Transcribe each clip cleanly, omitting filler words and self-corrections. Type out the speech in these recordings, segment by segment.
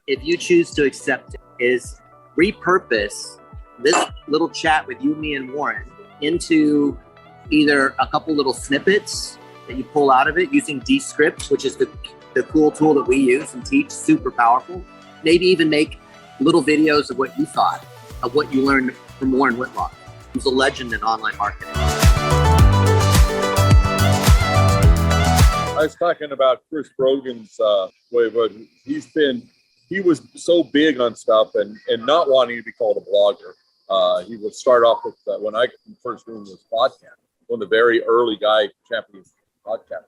if you choose to accept it, is repurpose this little chat with you, me, and Warren into either a couple little snippets that you pull out of it using Descript, which is the cool tool that we use and teach, super powerful. Maybe even make little videos of what you thought, of what you learned from Warren Whitelock, who's a legend in online marketing. I was talking about Chris Brogan's way, but he was so big on stuff and not wanting to be called a blogger. He would start off with, when I first doing this podcast, one of the very early guy champions podcast.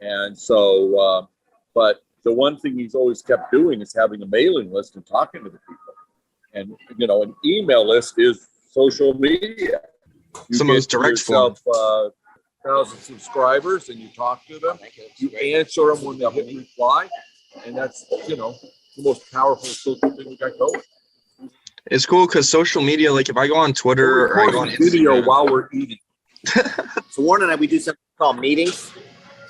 And so, but the one thing he's always kept doing is having a mailing list and talking to the people. And, you know, an email list is social media. Some of those direct form. 1,000 subscribers and you talk to them, you answer them when they hit reply, and that's, you know, the most powerful social thing we got going. It's cool because social media, like if I go on Twitter or I go on video Instagram, while we're eating. So Warren and I, we do something called meetings. So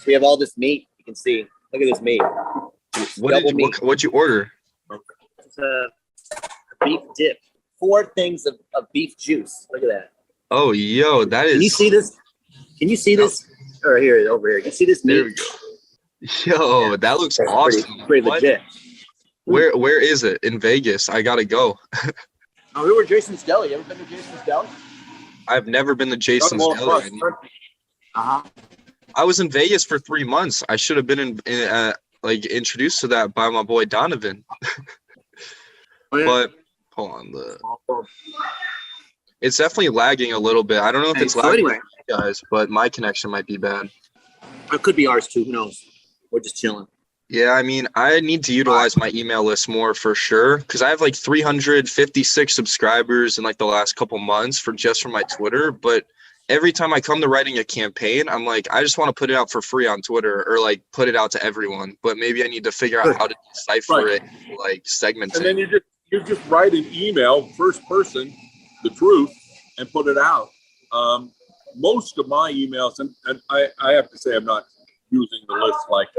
we have all this meat. You can see. Look at this meat. What'd you order? It's a beef dip. 4 things of beef juice. Look at that. Oh, yo, that is. Can you see this? Can you see this? Or here, over here. Can you see this meat? There we go. Yo, yeah, that looks awesome. Pretty legit. Where is it? In Vegas. I gotta go. Oh, we were Jason's Deli. You ever been to Jason's Deli? I've never been to Jason's Deli. I was in Vegas for 3 months. I should have been like introduced to that by my boy Donovan. But hold on, it's definitely lagging a little bit. I don't know if it's lagging, anyway, guys, but my connection might be bad. It could be ours too. Who knows? We're just chilling. Yeah, I mean, I need to utilize my email list more for sure because I have like 356 subscribers in like the last couple months for my Twitter. But every time I come to writing a campaign, I'm like, I just want to put it out for free on Twitter or like put it out to everyone. But maybe I need to figure out how to decipher it, like segment it. And then you just write an email, first person, the truth, and put it out. Most of my emails, and I have to say I'm not using the list like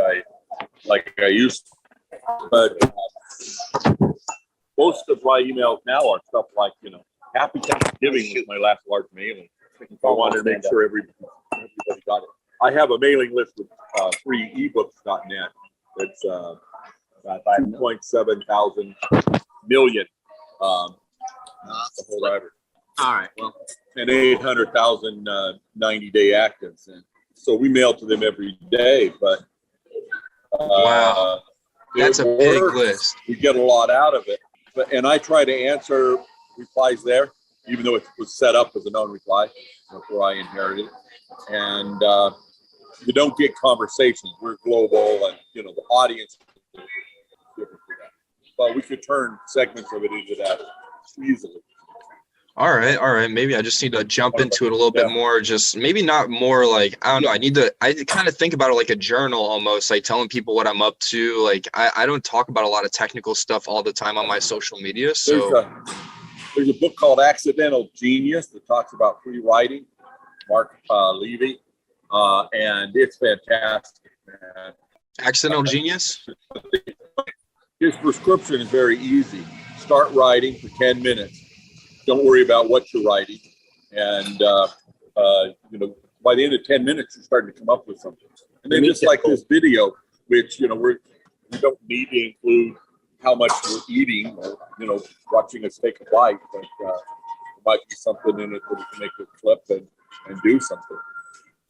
I used to, but most of my emails now are stuff like, you know, Happy Thanksgiving was my last large mailing. I wanted to make sure everybody got it. I have a mailing list with freeebooks.net that's 2.7 thousand million subscribers. All right. Well, and 800,000 90-day actives. And so we mail to them every day, but wow, that's a big list. We get a lot out of it, and I try to answer replies there, even though it was set up as a non-reply before I inherited it. And you don't get conversations. We're global, and you know the audience is different for that. But we could turn segments of it into that easily. All right. Maybe I just need to jump into it a little bit more. Just maybe not more like, I don't know. I kind of think about it like a journal almost, like telling people what I'm up to. Like I don't talk about a lot of technical stuff all the time on my social media. So there's a book called Accidental Genius that talks about free writing, Mark Levy, and it's fantastic, man. Accidental Genius? His prescription is very easy. Start writing for 10 minutes. Don't worry about what you're writing. And, you know, by the end of 10 minutes, you're starting to come up with something. And then just like this video, which, you know, we don't need to include how much we're eating or, you know, watching us take a bite, but there might be something in it that we can make a clip and do something.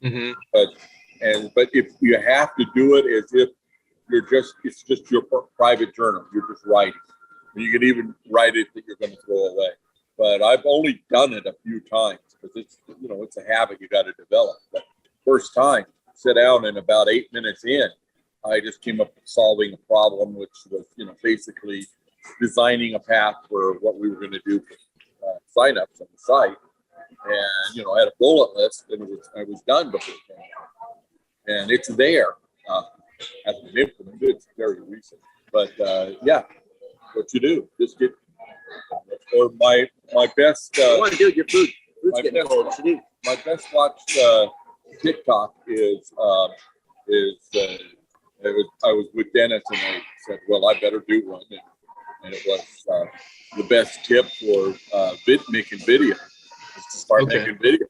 Mm-hmm. But if you have to do it as if it's just your private journal, you're just writing. You can even write it that you're going to throw away. But I've only done it a few times because it's, you know, it's a habit you got to develop. But first time, sit down, and about 8 minutes in, I just came up with solving a problem, which was, you know, basically designing a path for what we were going to do for signups on the site. And, you know, I had a bullet list, and I was done before it came out. And it's there. As an implement, it's very recent. But yeah, what you do, just get. Or my best. What do you want to do with your food? Food's getting cold. What you do? My best watched TikTok is I was with Dennis, and I said, well, I better do one. And it was the best tip for making videos is to start making videos.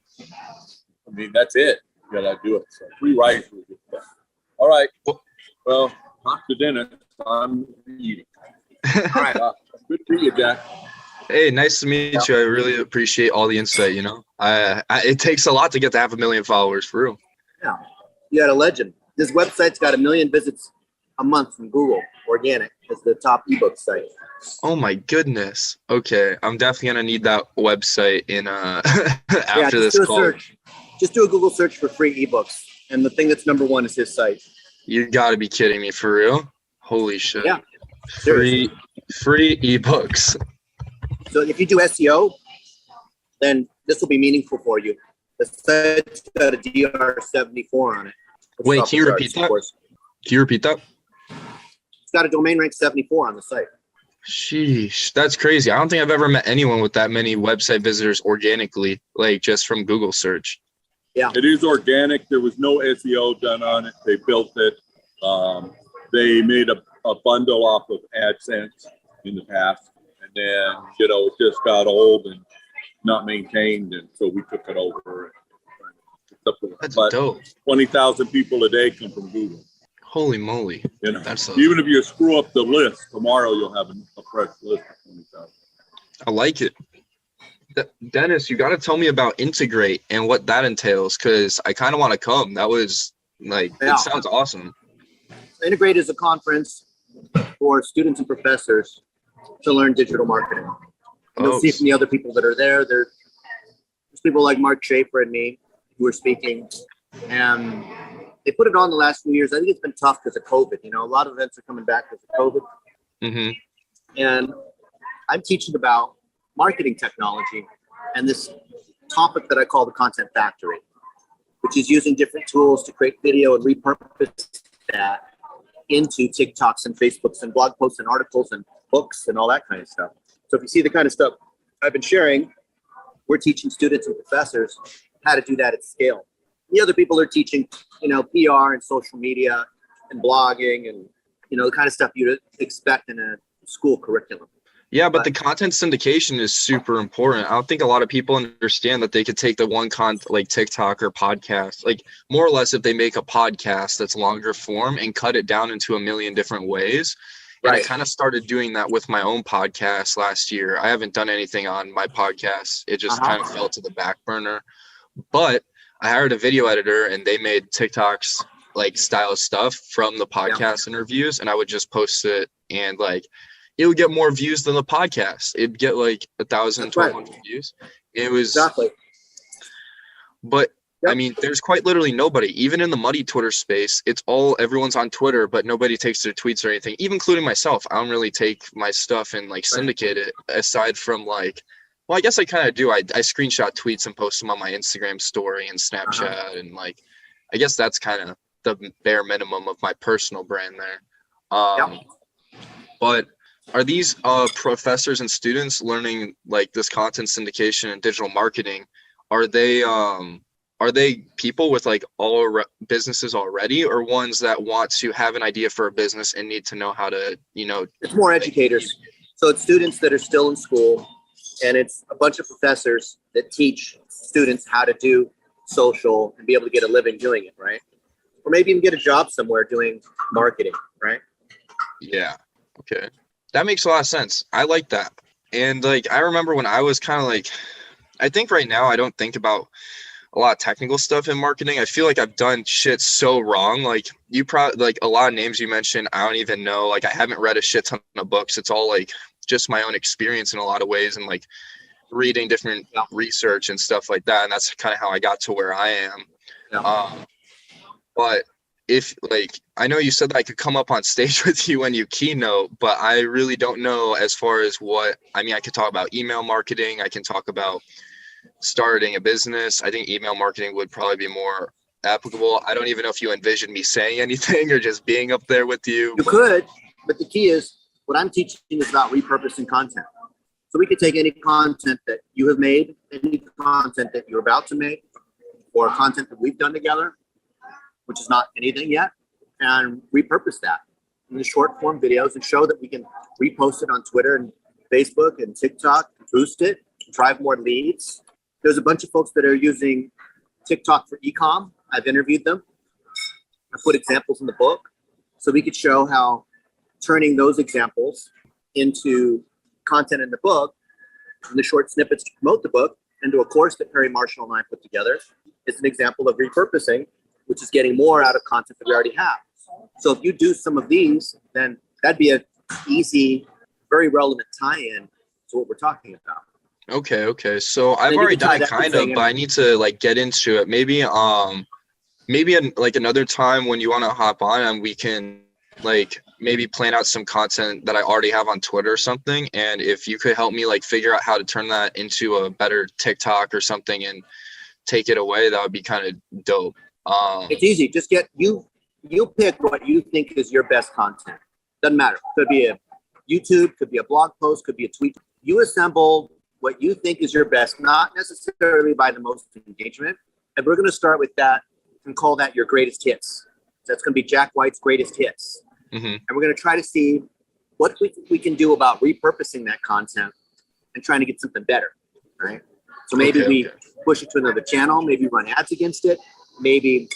I mean, that's it. You gotta do it. So free writing is really good stuff. All right. Well, talk to Dennis. I'm eating. All right. Good to meet you, Jack. Hey, nice to meet you. I really appreciate all the insight. It takes a lot to get to 500,000 followers, for real. Yeah, you got a legend. This website's got 1 million visits a month from Google. Organic is the top ebook site. Oh my goodness. Okay, I'm definitely gonna need that website in after this call. Search. Just do a Google search for free ebooks, and the thing that's number one is his site. You got to be kidding me, for real? Holy shit! Yeah, free ebooks. So if you do SEO, then this will be meaningful for you. The site's got a DR74 on it. Wait, can you repeat that? Can you repeat that? It's got a domain rank 74 on the site. Sheesh, that's crazy. I don't think I've ever met anyone with that many website visitors organically, like just from Google search. Yeah, it is organic. There was no SEO done on it. They built it. They made a bundle off of AdSense in the past, and then it just got old and not maintained, and so we took it over. That's but dope. 20,000 people a day come from Google. Holy moly! Even if you screw up the list, tomorrow you'll have a fresh list of 20,000. I like it. Dennis, you got to tell me about Integrate and what that entails, because I kind of want to come. That was it sounds awesome. Integrate is a conference for students and professors to learn digital marketing. You'll see from the other people that are there. There's people like Mark Schaefer and me who are speaking, and they put it on the last few years. I think it's been tough because of COVID. A lot of events are coming back because of COVID. Mm-hmm. And I'm teaching about marketing technology and this topic that I call the content factory, which is using different tools to create video and repurpose that into TikToks and Facebooks and blog posts and articles and books and all that kind of stuff. So if you see the kind of stuff I've been sharing, we're teaching students and professors how to do that at scale. The other people are teaching, PR and social media and blogging and, the kind of stuff you'd expect in a school curriculum. Yeah, but the content syndication is super important. I don't think a lot of people understand that they could take the one like TikTok or podcast, like more or less if they make a podcast that's longer form and cut it down into 1 million different ways. And I kind of started doing that with my own podcast last year. I haven't done anything on my podcast. It just kind of fell to the back burner. But I hired a video editor and they made TikToks like style stuff from the podcast interviews, and I would just post it, and it would get more views than the podcast. It'd get 1,000, 1,200 views. It was But I mean, there's quite literally nobody, even in the muddy Twitter space. Everyone's on Twitter, but nobody takes their tweets or anything, even including myself. I don't really take my stuff and syndicate it, aside from well, I guess I kind of do. I screenshot tweets and post them on my Instagram story and Snapchat. And I guess that's kind of the bare minimum of my personal brand there. But are these professors and students learning this content syndication and digital marketing? Are they people with businesses already, or ones that want to have an idea for a business and need to know how to, It's more educators. So it's students that are still in school, and it's a bunch of professors that teach students how to do social and be able to get a living doing it, right? Or maybe even get a job somewhere doing marketing, right? Yeah. Okay. That makes a lot of sense. I like that. And I remember when I was kind of I think right now I don't think about a lot of technical stuff in marketing. I feel like I've done shit so wrong. You probably a lot of names you mentioned, I don't even know. I haven't read a shit ton of books. It's all just my own experience in a lot of ways, and reading different research and stuff like that. And that's kind of how I got to where I am. But if I know you said that I could come up on stage with you when you keynote, but I really don't know as far as I could talk about email marketing. I can talk about starting a business. I think email marketing would probably be more applicable. I don't even know if you envision me saying anything or just being up there with you. You could, but the key is what I'm teaching is about repurposing content. So we could take any content that you have made, any content that you're about to make, or content that we've done together, which is not anything yet, and repurpose that. in the short form videos and show that we can repost it on Twitter and Facebook and TikTok, boost it, drive more leads. There's a bunch of folks that are using TikTok for e-com. I've interviewed them. I put examples in the book. So we could show how turning those examples into content in the book, and the short snippets to promote the book, into a course that Perry Marshall and I put together is an example of repurposing, which is getting more out of content that we already have. So if you do some of these, then that'd be an easy, very relevant tie-in to what we're talking about. Okay. So I've already done it kind of, but I need to like get into it. Maybe like another time when you want to hop on and we can like maybe plan out some content that I already have on Twitter or something. And if you could help me like figure out how to turn that into a better TikTok or something and take it away, that would be kind of dope. It's easy. Just you pick what you think is your best content. Doesn't matter. Could be a YouTube, could be a blog post, could be a tweet. You assemble what you think is your best, not necessarily by the most engagement. And we're going to start with that and call that your greatest hits. That's going to be Jack White's greatest hits. Mm-hmm. And we're going to try to see what we can do about repurposing that content and trying to get something better, right? So maybe we push it to another channel. Maybe run ads against it. Maybe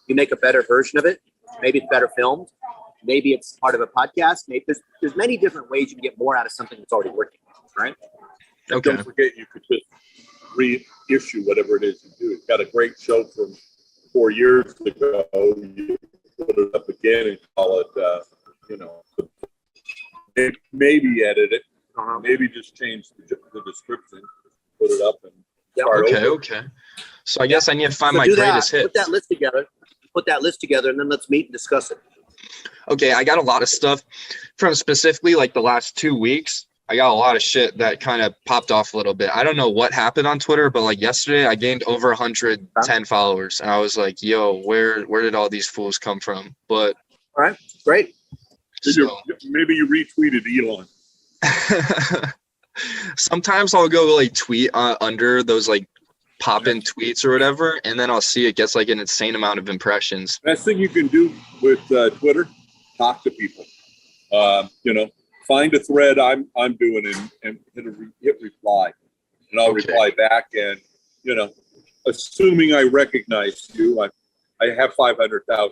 you make a better version of it. Maybe it's better filmed. Maybe it's part of a podcast. Maybe there's many different ways you can get more out of something that's already working, right? And don't forget, you could just reissue whatever it is you do. It's got a great show from 4 years ago. You put it up again and call it, maybe edit it, maybe just change the description, put it up and start over. Okay. So I guess I need to find my greatest hits. Put that list together, and then let's meet and discuss it. Okay, I got a lot of stuff from specifically like the last 2 weeks. I got a lot of shit that kind of popped off a little bit. I don't know what happened on Twitter, but like yesterday I gained over 110 followers. And I was like, yo, where did all these fools come from? But all right, great. Maybe you retweeted Elon. Sometimes I'll go like tweet under those like pop-in tweets or whatever, and then I'll see it gets like an insane amount of impressions. Best thing you can do with Twitter, talk to people. Find a thread I'm doing and hit reply, and I'll reply back. And assuming I recognize you, I have 500,000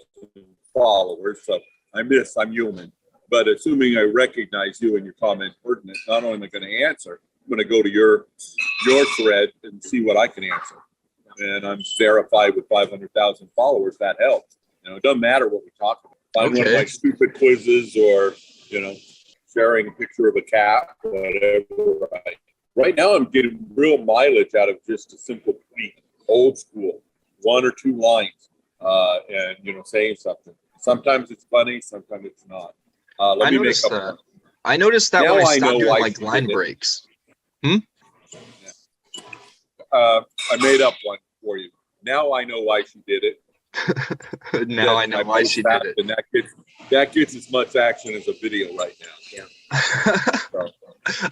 followers, so I'm human. But assuming I recognize you and your comment pertinent, not only am I going to answer, I'm going to go to your thread and see what I can answer. And I'm verified with 500,000 followers. That helps. It doesn't matter what we talk about. Find one of my stupid quizzes or sharing a picture of a cat, whatever. Right now, I'm getting real mileage out of just a simple tweet, old school, 1 or 2 lines, and saying something. Sometimes it's funny, sometimes it's not. I noticed that when I stopped doing like line breaks. I made up one for you. Now I know why she did it. Now I know why she did it. And that gets as much action as a video right now. Yeah. So,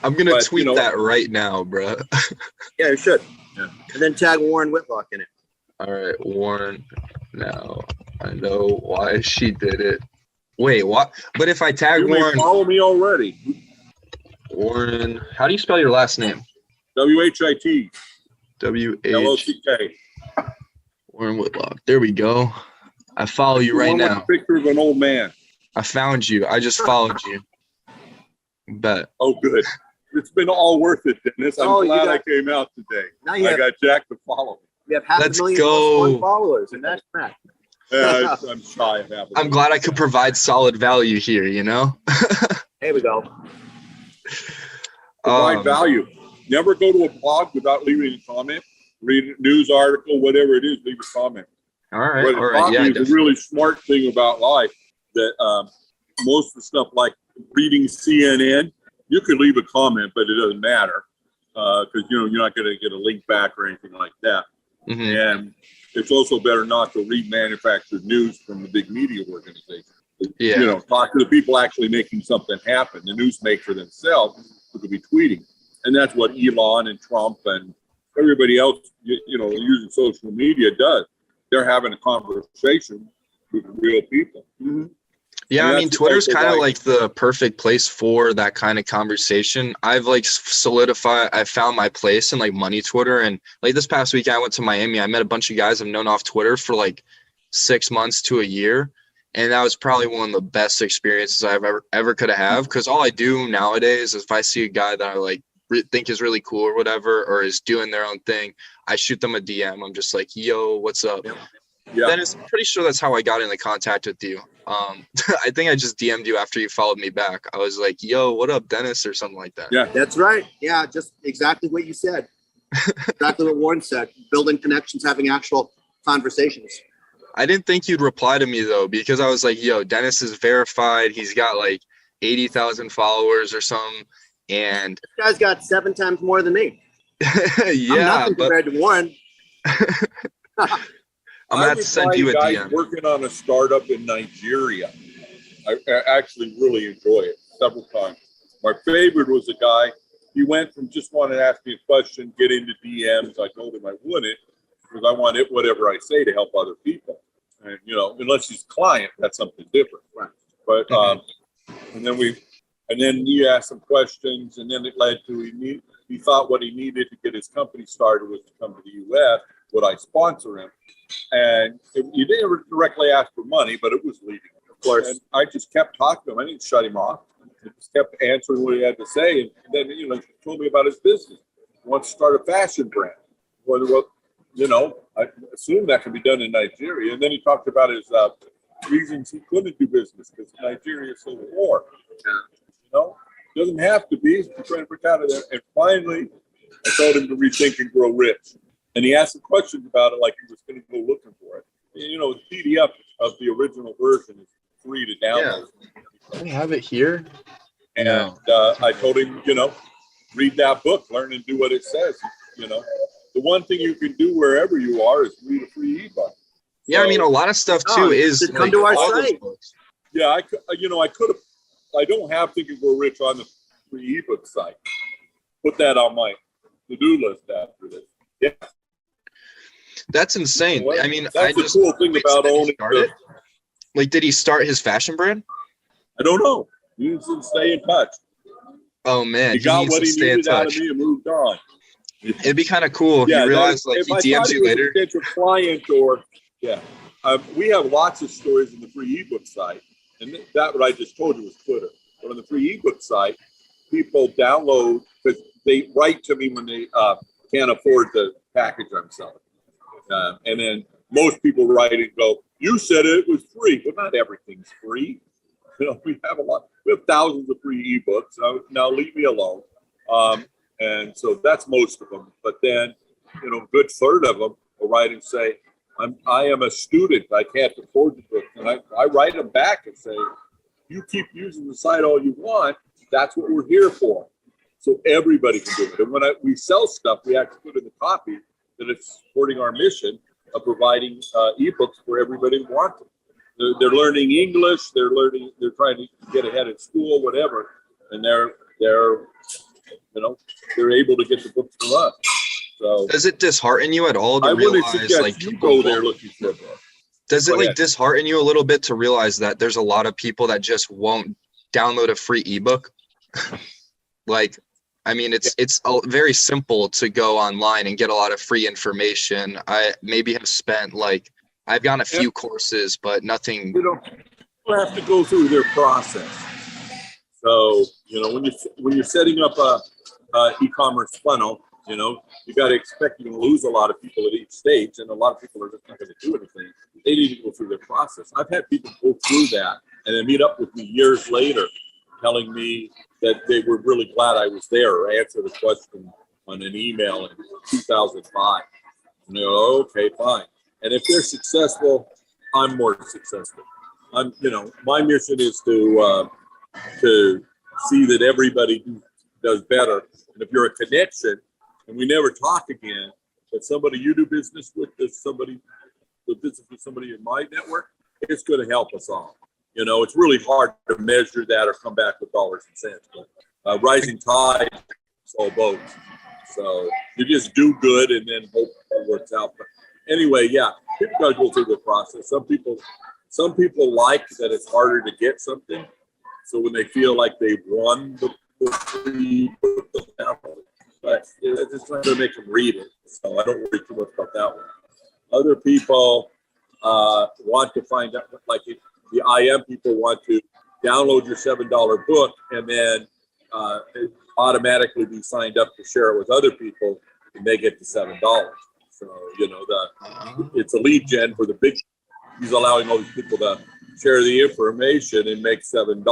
I'm gonna tweet that right now, bro. Yeah, you should. Yeah. And then tag Warren Whitlock in it. All right, Warren. Now I know why she did it. Wait, what? But if I tag Warren, follow me already. Warren, how do you spell your last name? WHIT. WHLOCK. Warren Whitlock. There we go. I follow you right now. A picture of an old man. I found you. I just followed you. Bet. Oh, good. It's been all worth it, Dennis. I'm glad I came out today. I got Jack to follow me. We have 500,000 followers, and that's correct. Yeah, I'm shy of half. I'm glad I could provide solid value here, There we go. Provide value. Never go to a blog without leaving a comment. Read a news article, whatever it is, leave a comment. All right. Yeah, it's a really smart thing about life that most of the stuff like reading CNN, you could leave a comment, but it doesn't matter because you're not going to get a link back or anything like that. Mm-hmm. And it's also better not to read manufactured news from the big media organization. Yeah. Talk to the people actually making something happen. The newsmaker themselves who could be tweeting, and that's what Elon and Trump and everybody else, using social media does. They're having a conversation with real people. Mm-hmm. Yeah, And I mean, that's Twitter's also kind of why- like the perfect place for that kind of conversation. I've like I found my place in like money Twitter. And like this past weekend, I went to Miami. I met a bunch of guys I've known off Twitter for like 6 months to a year. And that was probably one of the best experiences I've ever could have. Because all I do nowadays is if I see a guy that I like think is really cool or whatever, or is doing their own thing, I shoot them a DM. I'm just like, yo, what's up? Yeah. Dennis, I'm pretty sure that's how I got into contact with you. I think I just DM'd you after you followed me back. I was like, yo, what up, Dennis, or something like that. Yeah. That's right. Yeah, just exactly what you said. Exactly what Warren said. Building connections, having actual conversations. I didn't think you'd reply to me, though, because I was like, yo, Dennis is verified. He's got like 80,000 followers or something. And This guy's got 7 times more than me. I'm yeah, nothing but compared to Warren. I'm going to have to send you a guy DM. working on a startup in Nigeria. I actually really enjoy it several times. My favorite was a guy, he went from just wanting to ask me a question, get into DMs. I told him I wouldn't because I want it, whatever I say to help other people. And, you know, unless he's client, that's something different. Right. But, and then he asked some questions, and then it led to he thought what he needed to get his company started was to come to the U.S. Would I sponsor him? And he didn't directly ask for money, but it was leading. Of course. And I just kept talking to him. I didn't shut him off. I just kept answering what he had to say. And then, you know, he told me about his business. He wants to start a fashion brand. Well, you know, I assume that can be done in Nigeria. And then he talked about his reasons he couldn't do business because Nigeria is civil war. You know, it doesn't have to be. He's trying to break out of there. And finally, I told him to rethink and grow rich. And he asked some questions about it like he was going to go looking for it. And, you know, the PDF of the original version is free to download. I have it here. And I told him, you know, read that book, learn and do what it says. You know, the one thing you can do wherever you are is read a free ebook. Yeah, I mean, a lot of stuff too is come to our all those site. books. Yeah, I could have. I don't have Think and Grow Rich on the free ebook site. Put that on my to-do list after this. Yeah, That's insane. Well, I mean, that's the cool thing about owning. Like, did he start his fashion brand? I don't know. He needs to stay in touch. Oh man, He got needs what to he stay in needed out of touch. me and moved on. It'd be kind of cool if you realized, like, he DMs you later. A potential client or we have lots of stories in the free ebook site, and that what I just told you was Twitter. But on the free ebook site, people download because they write to me when they can't afford the package I'm selling, and then most people write and go, "You said it was free." But not everything's free. You know, we have thousands of free ebooks. Now leave me alone. And so that's most of them. But then, you know, a good third of them will write and say, I am a student. I can't afford the book. And I write them back and say, you keep using the site all you want. That's what we're here for. So everybody can do it. And when we sell stuff, we actually put in the copy that it's supporting our mission of providing ebooks for everybody who wants them. They're learning English. They're trying to get ahead in school, whatever. And they're able to get the books from us. So does it dishearten you at all to I wouldn't realize, suggest like, you people go there looking for a book. Does it Go like ahead. dishearten you a little bit to realize that there's a lot of people that just won't download a free ebook? Like, I mean, it's very simple to go online and get a lot of free information. I maybe have spent I've gotten a few courses, but nothing. You don't have to go through their process. So, you know, when you're setting up a e-commerce funnel, you know, you got to expect you're going to lose a lot of people at each stage, and a lot of people are just not going to do anything. They need to go through their process. I've had people go through that and then meet up with me years later, telling me that they were really glad I was there or answered a question on an email in 2005. And they go, okay, fine. And if they're successful, I'm more successful. My mission is to see that everybody does better. And if you're a connection and we never talk again, but somebody you do business with is somebody, the business with somebody in my network, it's going to help us all. You know, it's really hard to measure that or come back with dollars and cents. But rising tide is all boats. So you just do good and then hope it works out. But anyway, yeah, people got to go through the process. Some people some people like that it's harder to get something. So when they feel like they've won the free book, but it's just trying to make them read it. So I don't worry too much about that one. Other people want to find out, like the IM people want to download your $7 book and then automatically be signed up to share it with other people, and they get the $7. So it's a lead gen for the big. He's allowing all these people to share the information and make $7.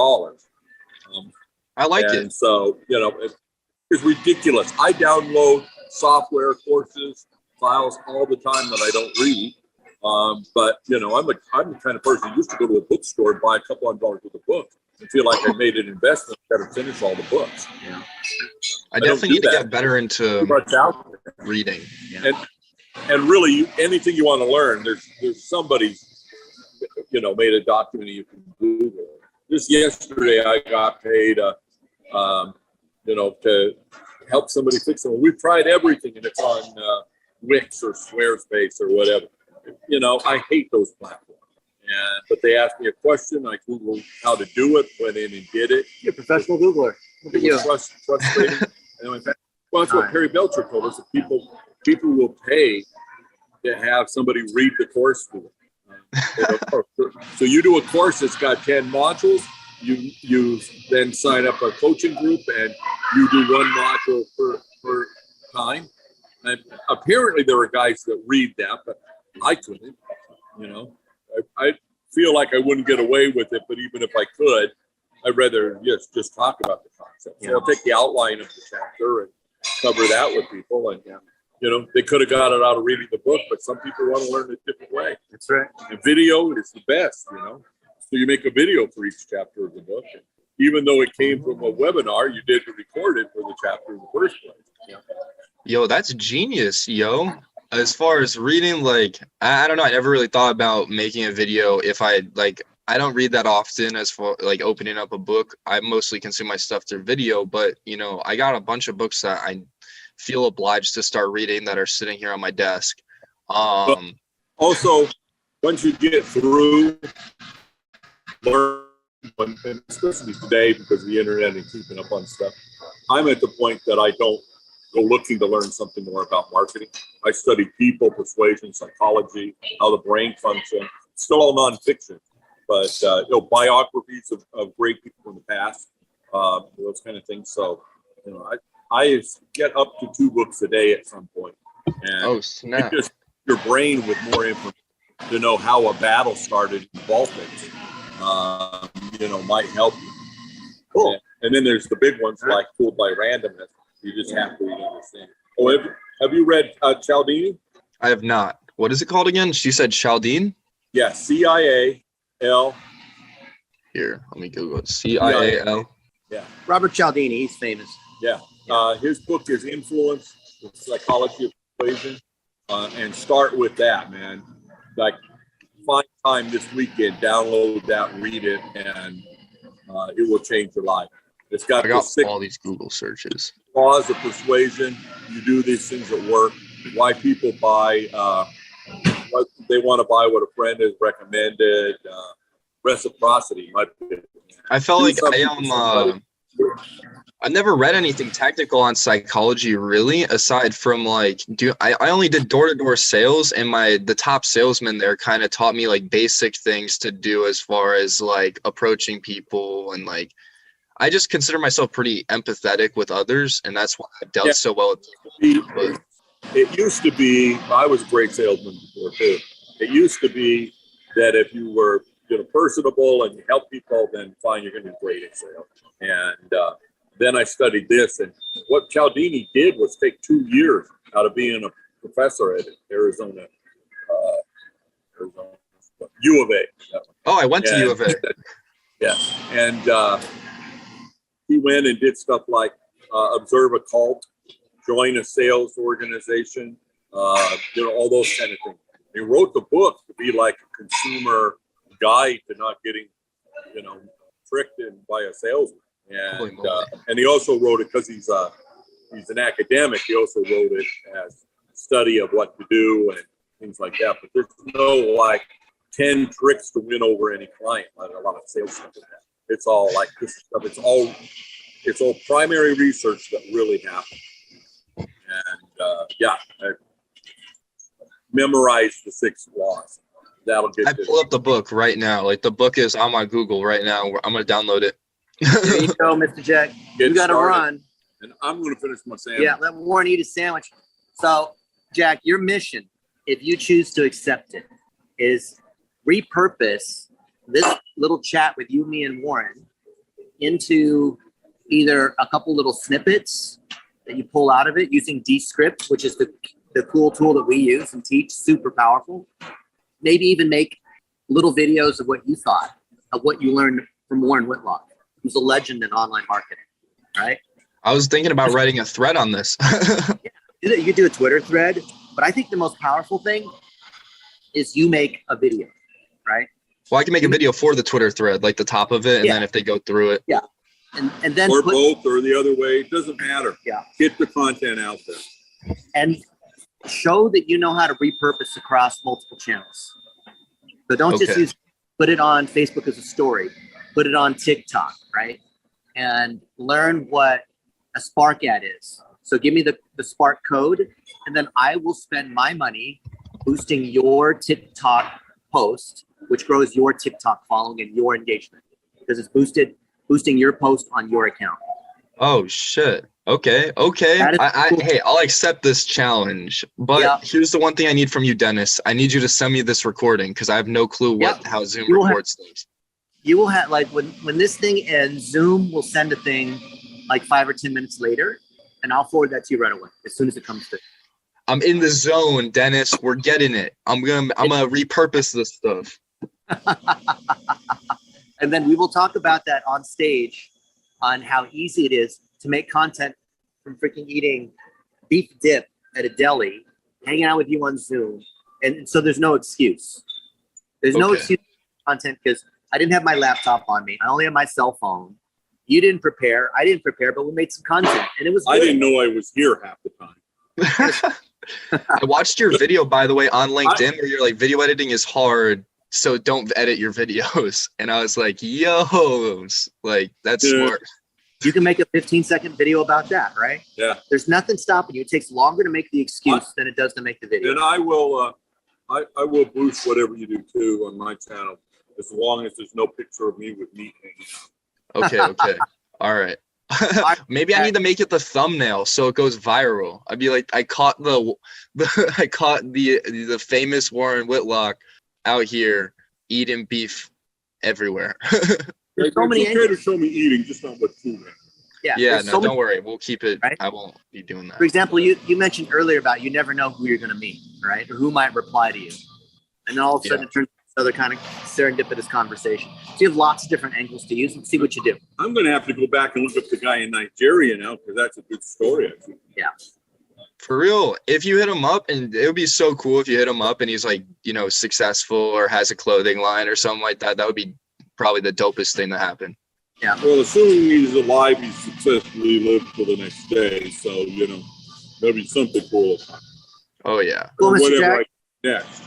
I like it. And so it's ridiculous. I download software courses, files all the time that I don't read. But I'm the kind of person who used to go to a bookstore and buy a couple $100 worth of books and feel like I made an investment. Got to finish all the books. Yeah. I definitely need to get better into reading. Yeah. And really, anything you want to learn, there's somebody, made a document you can Google. Just yesterday, I got paid, to help somebody fix something. We've tried everything, and it's on Wix or Squarespace or whatever. I hate those platforms. But they asked me a question. I Googled how to do it, went in and did it. You're a professional Googler. Look at you. Frustrating. And that's what Perry Belcher told us. That people will pay to have somebody read the course for them. So you do a course that's got 10 modules. You then sign up a coaching group, and you do one module per time. And apparently there are guys that read that, but I couldn't. I feel like I wouldn't get away with it, but even if I could, I'd rather just talk about the concept. So I'll take the outline of the chapter and cover that with people. And they could have got it out of reading the book, but some people want to learn it a different way. That's right. And video is the best, So you make a video for each chapter of the book. And even though it came from a webinar, you did record it for the chapter in the first place. Yeah. Yo, that's genius, yo. As far as reading, I don't know. I never really thought about making a video. If I don't read that often as far opening up a book. I mostly consume my stuff through video, but I got a bunch of books that I feel obliged to start reading that are sitting here on my desk. But also, once you get through, learn, and especially today because of the internet and keeping up on stuff, I'm at the point that I don't go looking to learn something more about marketing. I study people, persuasion, psychology, how the brain functions. It's still all nonfiction, but biographies of great people from the past, those kind of things. So, I get up to 2 books a day at some point, and snap! It just your brain with more information to know how a battle started in the Baltics, might help you. Cool. And then there's the big ones like Fooled by Randomness. You just have to understand. Oh, have you read Cialdini? I have not. What is it called again? She said Cialdini? Yeah, C-I-A-L. Here, let me Google it. C-I-A-L. Yeah. Robert Cialdini, he's famous. Yeah. His book is Influence, the Psychology of Persuasion. And start with that, man. Find time this weekend, download that, read it, and it will change your life. It's got all these Google searches. Laws of persuasion. You do these things at work. Why people buy, what they want to buy, what a friend has recommended. Reciprocity. I felt like I've never read anything technical on psychology, really, aside from I only did door-to-door sales, and the top salesman there kind of taught me basic things to do as far as approaching people, and I just consider myself pretty empathetic with others, and that's why I've dealt so well with people. It used to be, I was a great salesman before too. It used to be that if you were personable and you help people, then fine, you're going to be great at sales. And then I studied this, and what Cialdini did was take 2 years out of being a professor at Arizona U of A. Oh, I went to U of A. Yeah, and he went and did stuff like observe a cult, join a sales organization, all those kind of things. He wrote the book to be like a consumer guide to not getting, tricked in by a salesman. And he also wrote it because he's an academic. He also wrote it as a study of what to do and things like that. But there's no 10 tricks to win over any client. Like a lot of sales stuff. It's all like this stuff. It's all primary research that really happened. And I memorize the 6 laws. That'll get. I pull up the book right now. Like the book is on my Google right now. I'm gonna download it. There you go, Mr. Jack. You got to run. And I'm going to finish my sandwich. Yeah, let Warren eat his sandwich. So, Jack, your mission, if you choose to accept it, is repurpose this little chat with you, me, and Warren into either a couple little snippets that you pull out of it using Descript, which is the cool tool that we use and teach, super powerful. Maybe even make little videos of what you thought, of what you learned from Warren Whitelock, who's a legend in online marketing, right? I was thinking about writing a thread on this. Yeah, you could do a Twitter thread, but I think the most powerful thing is you make a video, right? Well, I can make a video for the Twitter thread, like the top of it, and then if they go through it. Yeah. And then or both or the other way, it doesn't matter. Yeah. Get the content out there. And show that you know how to repurpose across multiple channels. So don't just put it on Facebook as a story, put it on TikTok, right? And learn what a Spark ad is. So give me the Spark code, and then I will spend my money boosting your TikTok post, which grows your TikTok following and your engagement because it's boosting your post on your account. Oh shit. Okay. Hey, I'll accept this challenge. But here's the one thing I need from you, Dennis. I need you to send me this recording because I have no clue how Zoom records things. You will have, like, when this thing ends, Zoom will send a thing like 5 or 10 minutes later, and I'll forward that to you right away as soon as it comes through. I'm in the zone, Dennis. We're getting it. I'm gonna repurpose this stuff. And then we will talk about that on stage on how easy it is to make content from freaking eating beef dip at a deli, hanging out with you on Zoom. And so there's no excuse. There's no excuse for content because I didn't have my laptop on me. I only had my cell phone. You didn't prepare. I didn't prepare, but we made some content and it was good. I didn't know I was here half the time. I watched your video, by the way, on LinkedIn where you're like, video editing is hard, so don't edit your videos. And I was like, yo, like, that's smart. You can make a 15-second video about that, right? Yeah. There's nothing stopping you. It takes longer to make the excuse than it does to make the video. And I will boost whatever you do too on my channel, as long as there's no picture of me with meat hanging out. Okay. All right. Maybe I need to make it the thumbnail so it goes viral. I'd be like, I caught the famous Warren Whitelock out here eating beef everywhere. There's so many okay to show me eating, just not what food. Yeah. No, don't worry. We'll keep it. Right? I won't be doing that. For example, you mentioned earlier about you never know who you're going to meet, right? Or who might reply to you. And then all of a sudden it turns into another kind of serendipitous conversation. So you have lots of different angles to use and see what you do. I'm going to have to go back and look up the guy in Nigeria now because that's a good story. Yeah. For real. If you hit him up, and it would be so cool if you hit him up and he's like, successful or has a clothing line or something like that. That would be probably the dopest thing to happen. Yeah. Well, assuming he's alive, he's successfully lived till the next day. So, there'll be something cool. Oh, yeah. Cool, Mr. Jack. Next.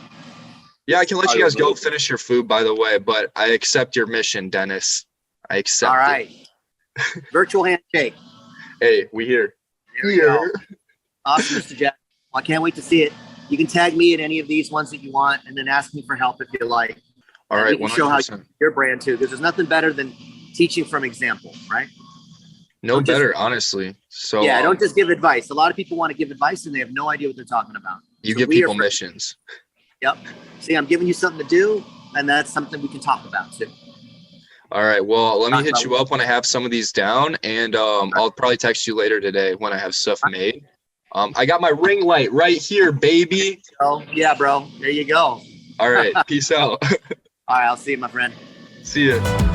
Yeah, I can let you guys go finish your food, by the way, but I accept your mission, Dennis. I accept All right. Virtual handshake. Hey, we here. There we go. Awesome, Mr. Jack. Well, I can't wait to see it. You can tag me in any of these ones that you want and then ask me for help if you like. All right, you can show how your brand too, because there's nothing better than teaching from example, right? No better, honestly. So don't just give advice. A lot of people want to give advice and they have no idea what they're talking about. You give people missions. Yep. See, I'm giving you something to do, and that's something we can talk about too. All right. Well, let me hit you up when I have some of these down, and I'll probably text you later today when I have stuff made. I got my ring light right here, baby. Oh yeah, bro. There you go. All right. Peace out. All right. I'll see you, my friend. See ya.